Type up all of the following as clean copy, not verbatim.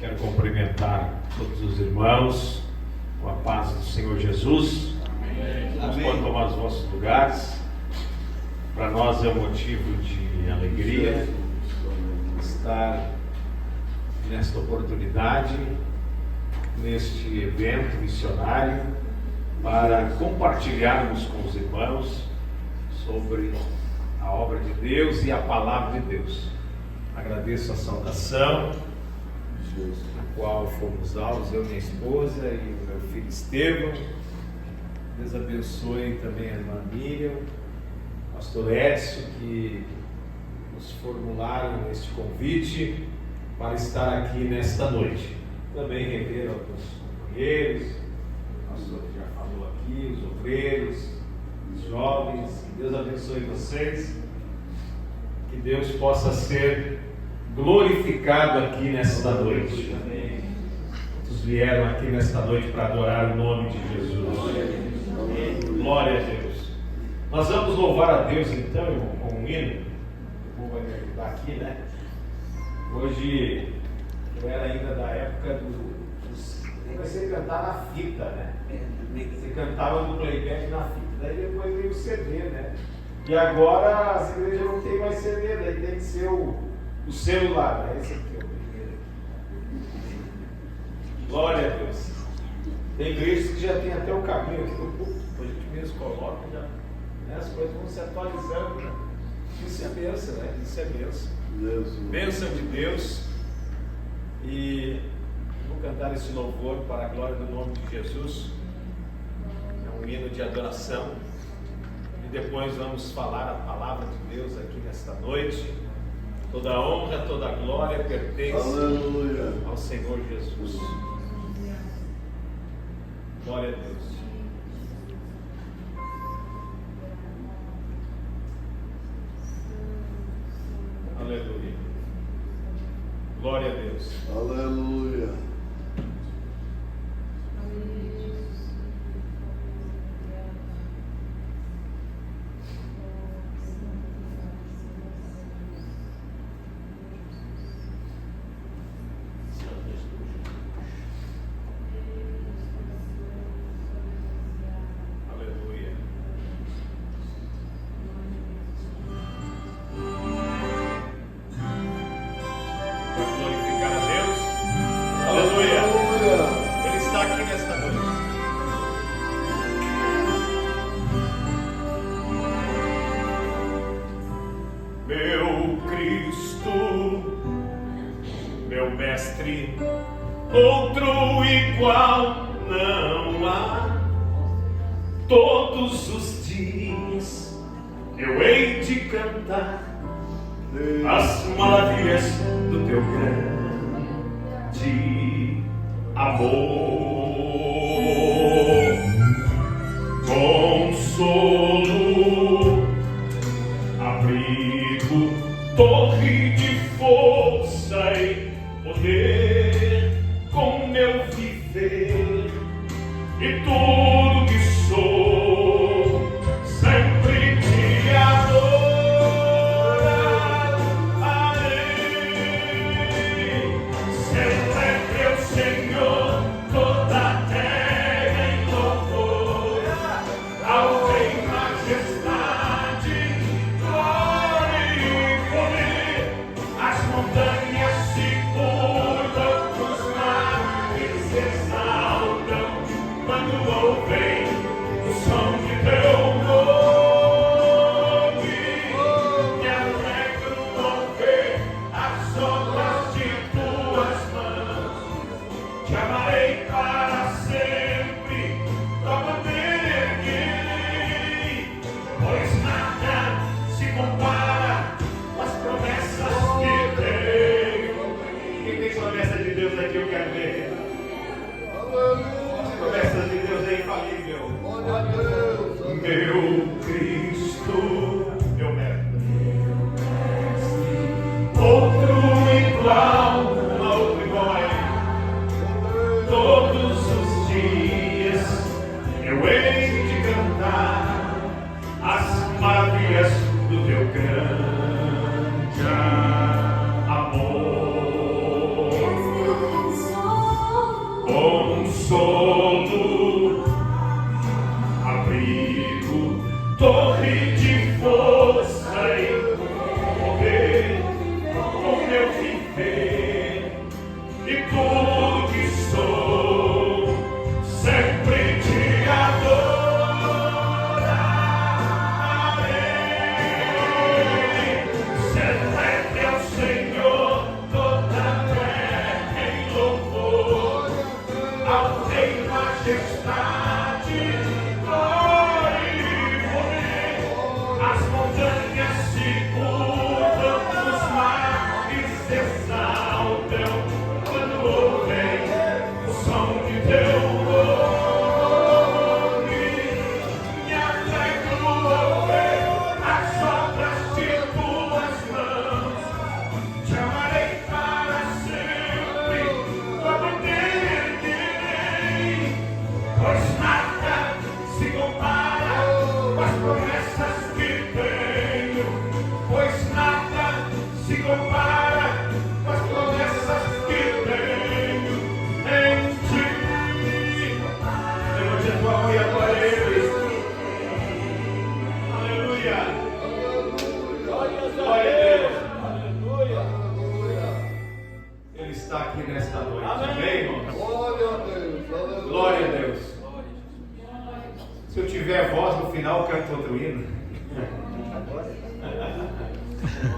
Quero cumprimentar todos os irmãos com a paz do Senhor Jesus. Vamos podem tomar os vossos lugares. Para nós é um motivo de alegria estar nesta oportunidade, neste evento missionário, para compartilharmos com os irmãos sobre a obra de Deus e a palavra de Deus. Agradeço a saudação, a qual fomos alvos, eu, minha esposa e o meu filho Estevão. Deus abençoe também a irmã Miriam, o pastor Edson, que nos formularam este convite para estar aqui nesta noite. Também rever alguns companheiros, o pastor que já falou aqui, os obreiros, os jovens. Que Deus abençoe vocês, que Deus possa ser glorificado aqui nesta noite. Muitos vieram aqui nesta noite para adorar o nome de Jesus. Glória a Deus. Nós vamos louvar a Deus então, irmão, com um hino. O irmão vai me ajudar aqui, né? Hoje eu era ainda da época dos. Comecei a cantar na fita, né? Você cantava no playback na fita, daí depois veio o CD, né? E agora as igrejas não tem mais CD, daí tem que ser o celular, né? Esse aqui é o primeiro. Glória a Deus. Tem igrejas que já tem até o caminho aqui do púlpito, a gente mesmo coloca, já, né? As coisas vão se atualizando, né? Isso é bênção, né? Isso é bênção. Bênção de Deus. E vou cantar esse louvor para a glória do nome de Jesus. É um hino de adoração. E depois vamos falar a palavra de Deus aqui nesta noite. Toda a honra, toda a glória pertence ao Senhor Jesus. Glória a Deus. Aleluia. Glória a Deus. Aleluia. Outro igual não há. Todos os dias eu hei de cantar as maravilhas do teu grande amor. Consolo, abrigo, torre de força e poder, com meu viver e tudo que sou, sempre te adorarei. Sempre é teu Senhor, toda a terra em louvor ao Rei, majestade, glória e poder. As montanhas se curvam, os mares se exaltam quando ouvem o som de teu nome. Me alegro ao ver as obras de tuas mãos. Te amarei para sempre, tua bandeira erguerei, pois nada se compara com as promessas que tenho. Quem tem promessa de Deus aqui eu quero ver. As promessas de Deus é infalível. Meu Cristo, meu mestre, outro igual, não há outro igual a ele. Todos os dias eu hei de cantar as maravilhas do teu grande amor. está aqui nesta noite. Amém, irmãos? Glória a Deus. Aleluia. Glória a Deus. Se eu tiver voz no final, eu canto outro hino.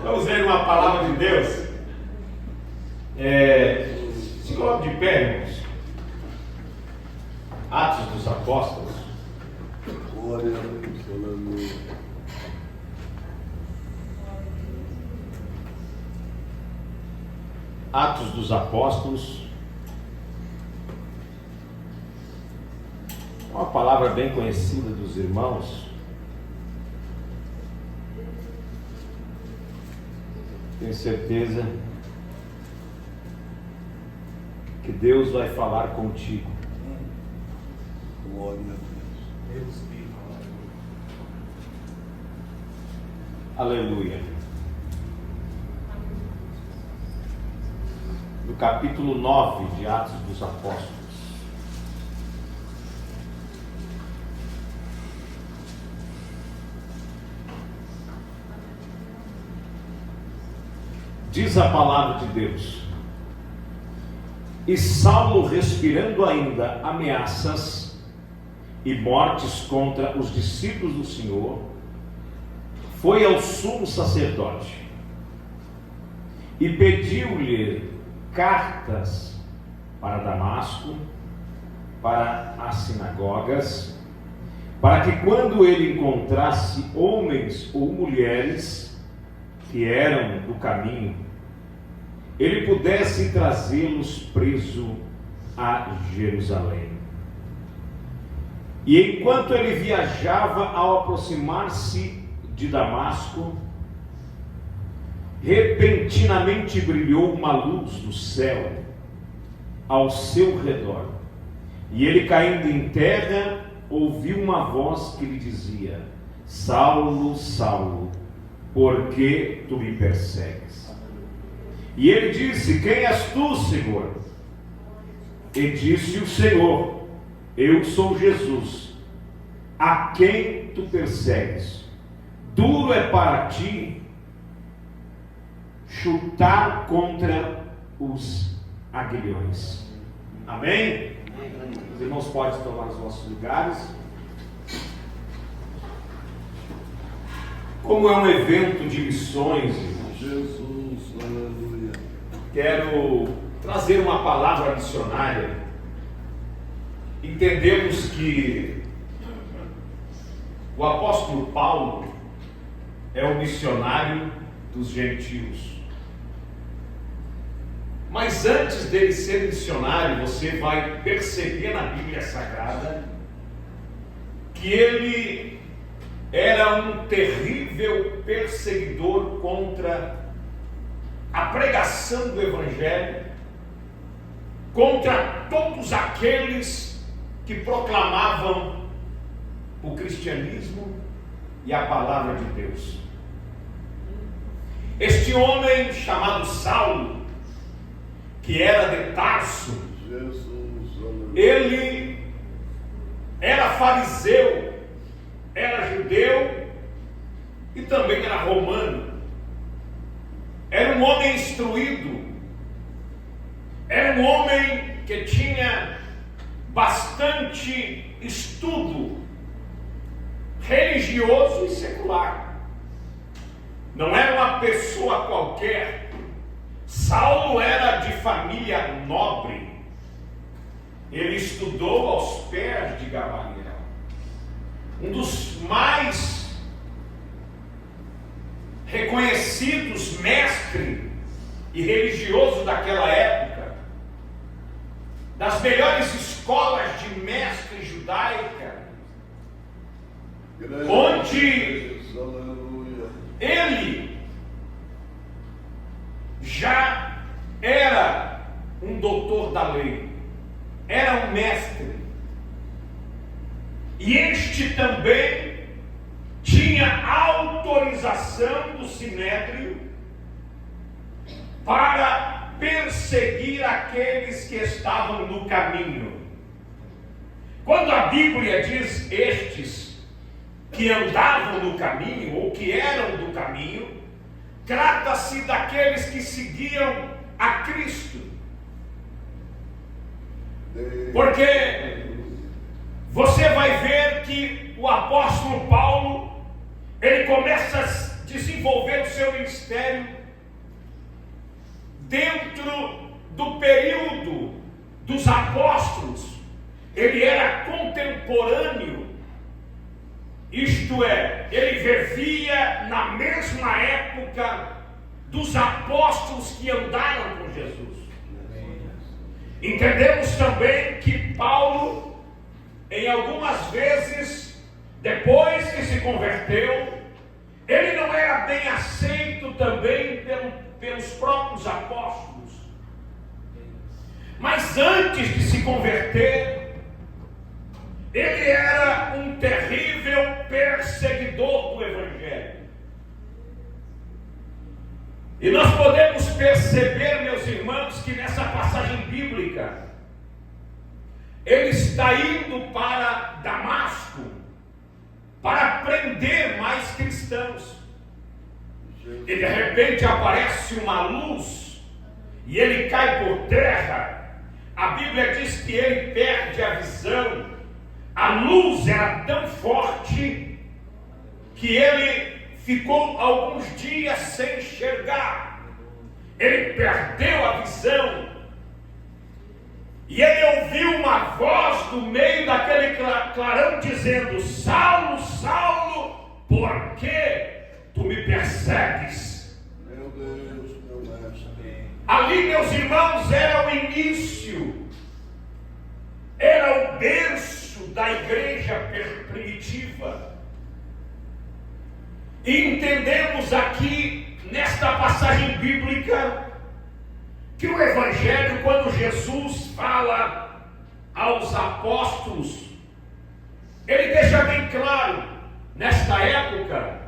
Vamos ver uma palavra de Deus. Se coloque de pé, irmãos. Atos dos Apóstolos. Glória a Deus. Aleluia. Atos dos Apóstolos. Uma palavra bem conhecida dos irmãos. Tenho certeza que Deus vai falar contigo. Glória a Deus. Aleluia. No capítulo 9 de Atos dos Apóstolos. Diz a palavra de Deus: e Saulo, respirando ainda ameaças e mortes contra os discípulos do Senhor, foi ao sumo sacerdote e pediu-lhe cartas para Damasco, para as sinagogas, para que quando ele encontrasse homens ou mulheres que eram do caminho, ele pudesse trazê-los preso a Jerusalém. E enquanto ele viajava, ao aproximar-se de Damasco, repentinamente brilhou uma luz do céu ao seu redor, e ele, caindo em terra, ouviu uma voz que lhe dizia: Saulo, Saulo, por que tu me persegues? E ele disse: quem és tu, Senhor? E disse o Senhor: eu sou Jesus, a quem tu persegues. Duro é para ti chutar contra os aguilhões. Amém? Os irmãos podem tomar os vossos lugares. Como é um evento de missões, Jesus, aleluia. quero trazer uma palavra missionária. Entendemos que o apóstolo Paulo é o missionário dos gentios. Mas antes dele ser missionário, você vai perceber na Bíblia Sagrada que ele era um terrível perseguidor contra a pregação do Evangelho, contra todos aqueles que proclamavam o cristianismo e a palavra de Deus. Este homem chamado Saulo, que era de Tarso, ele era fariseu, era judeu e também era romano. Era um homem instruído, era um homem que tinha bastante estudo religioso e secular. Não era uma pessoa qualquer. Saulo era de família nobre. Ele estudou aos pés de Gamaliel, um dos mais reconhecidos mestre e religioso daquela época, das melhores escolas de mestre judaica, onde ele já era um doutor da lei, era um mestre, e este também tinha autorização do Sinédrio para perseguir aqueles que estavam no caminho. Quando a Bíblia diz estes que andavam no caminho, ou que eram do caminho, trata-se daqueles que seguiam a Cristo, Porque você vai ver que o apóstolo Paulo, ele começa a desenvolver o seu ministério dentro do período dos apóstolos. Ele era contemporâneo, isto é, ele vivia na mesma época dos apóstolos que andaram com Jesus. Entendemos também que Paulo, em algumas vezes, depois que se converteu, ele não era bem aceito também pelos próprios apóstolos. Mas antes de se converter, ele era um terrível perseguidor do Evangelho. E nós podemos perceber, meus irmãos, que nessa passagem bíblica, ele está indo para Damasco para prender mais cristãos. E de repente aparece uma luz e ele cai por terra. A Bíblia diz que ele perde a visão. A luz era tão forte que ele ficou alguns dias sem enxergar. Ele perdeu a visão. E ele ouviu uma voz do meio daquele clarão dizendo: Saulo, Saulo, por que tu me persegues? Meu Deus, meu mestre. Ali, meus irmãos, era o início, era o berço da igreja primitiva. E entendemos aqui, nesta passagem bíblica, que o Evangelho, quando Jesus fala aos apóstolos, ele deixa bem claro, nesta época,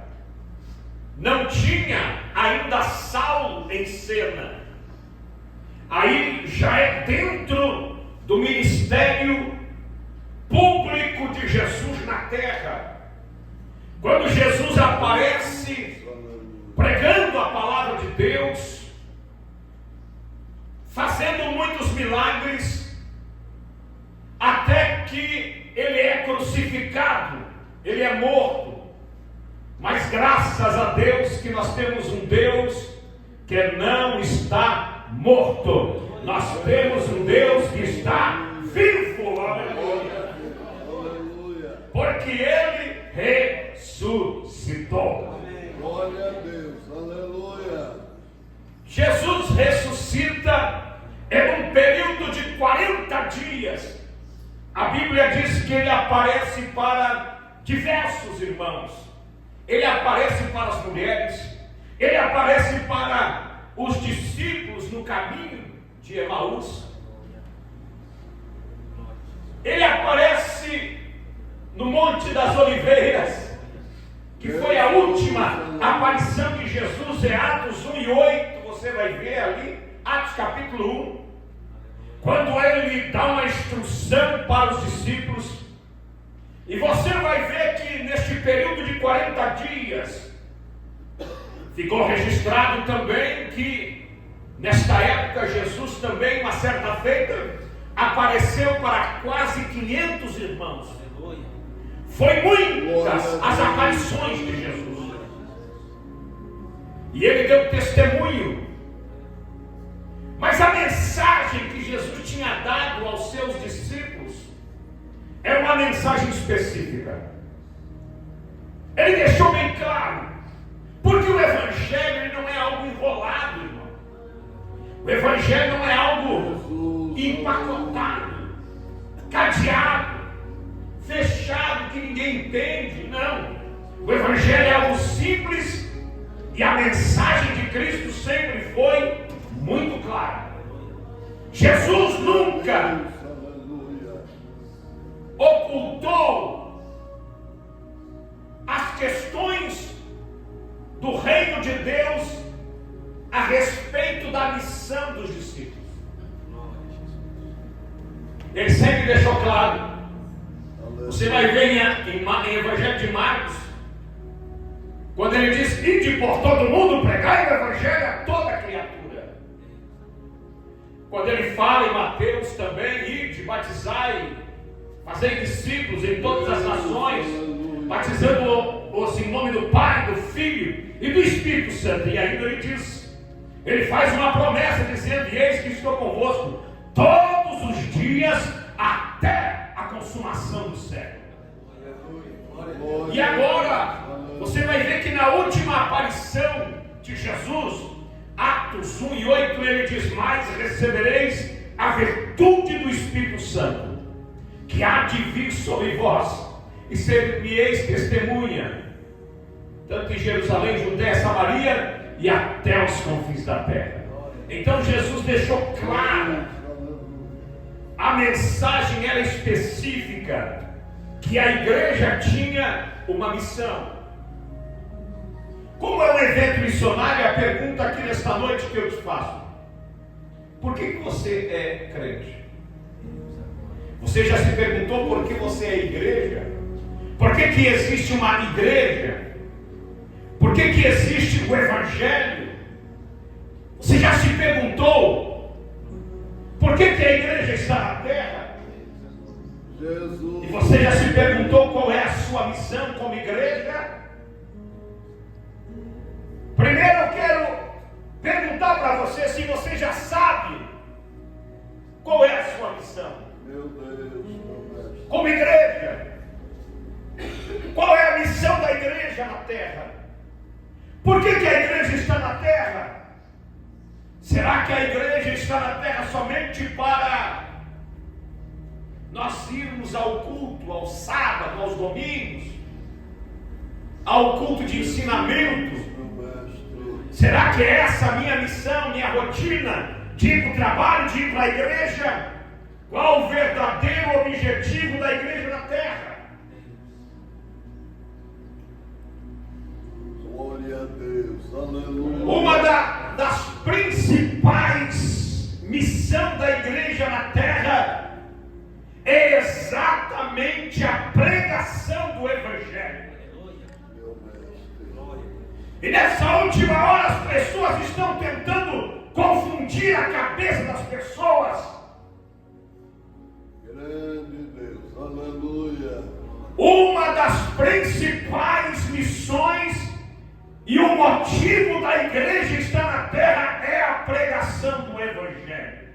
não tinha ainda Saulo em cena. Aí já é dentro do ministério público de Jesus na terra. Quando Jesus aparece pregando a palavra de Deus, fazendo muitos milagres, até que ele é crucificado, ele é morto. Mas graças a Deus que nós temos um Deus que não está morto. Nós temos um Deus que está vivo, aleluia. Porque ele ressuscitou. Glória a Deus, aleluia. Jesus ressuscita em um período de 40 dias. A Bíblia diz que ele aparece para diversos irmãos. Ele aparece para as mulheres. Ele aparece para os discípulos no caminho de Emaús. Ele aparece no Monte das Oliveiras, que foi a última aparição de Jesus, é Atos 1 e 8, você vai ver ali, Atos capítulo 1, quando ele dá uma instrução para os discípulos, e você vai ver que neste período de 40 dias, ficou registrado também que, nesta época, Jesus também, uma certa feita, apareceu para quase 500 irmãos. Foi muitas as aparições de Jesus. E ele deu testemunho. Mas a mensagem que Jesus tinha dado aos seus discípulos era uma mensagem específica. Ele deixou bem claro. Porque o Evangelho ele não é algo enrolado, irmão. O Evangelho não é algo empacotado, cadeado, fechado, que ninguém entende. Não. O Evangelho é algo simples e a mensagem de Cristo sempre foi muito clara. Jesus nunca ocultou as questões do reino de Deus a respeito da missão dos discípulos. Ele sempre deixou claro. Você vai ver em Evangelho de Marcos, quando ele diz: ide por todo mundo, pregai o Evangelho a toda criatura. quando ele fala em Mateus também, ide, batizai, fazei discípulos em todas as nações, batizando-os em nome do Pai, do Filho e do Espírito Santo. E ainda ele diz, ele faz uma promessa dizendo, e eis que estou convosco todos os dias até a consumação do século. E agora, você vai ver que na última aparição de Jesus, Atos 1:8, ele diz, mas recebereis a virtude do Espírito Santo, que há de vir sobre vós, e ser-me-eis testemunha, tanto em Jerusalém, Judéia, Samaria, e até os confins da terra. Então Jesus deixou claro, a mensagem era específica, que a igreja tinha uma missão. Como é um evento missionário, a pergunta aqui nesta noite que eu te faço: por que você é crente? Você já se perguntou por que você é igreja? Por que que existe uma igreja? Por que que existe o evangelho? Você já se perguntou por que que a igreja está na terra? Jesus. E você já se perguntou qual é a sua missão como igreja? Primeiro eu quero perguntar para você se você já sabe qual é a sua missão Meu Deus, meu mestre. como igreja. Qual é a missão da igreja na terra? Por que que a igreja está na terra? Será que a igreja está na terra somente para nós irmos ao culto, ao sábado, aos domingos, ao culto de ensinamento? Será que é essa a minha missão, minha rotina, de ir para o trabalho, de ir para a igreja? Qual o verdadeiro objetivo da igreja na terra? Glória a Deus, aleluia. Uma das principais missões da igreja na terra é exatamente a pregação do evangelho. Meu mestre. E nessa última hora as pessoas estão tentando confundir a cabeça das pessoas. Grande Deus, aleluia. Uma das principais missões e o motivo da igreja estar na terra é a pregação do evangelho.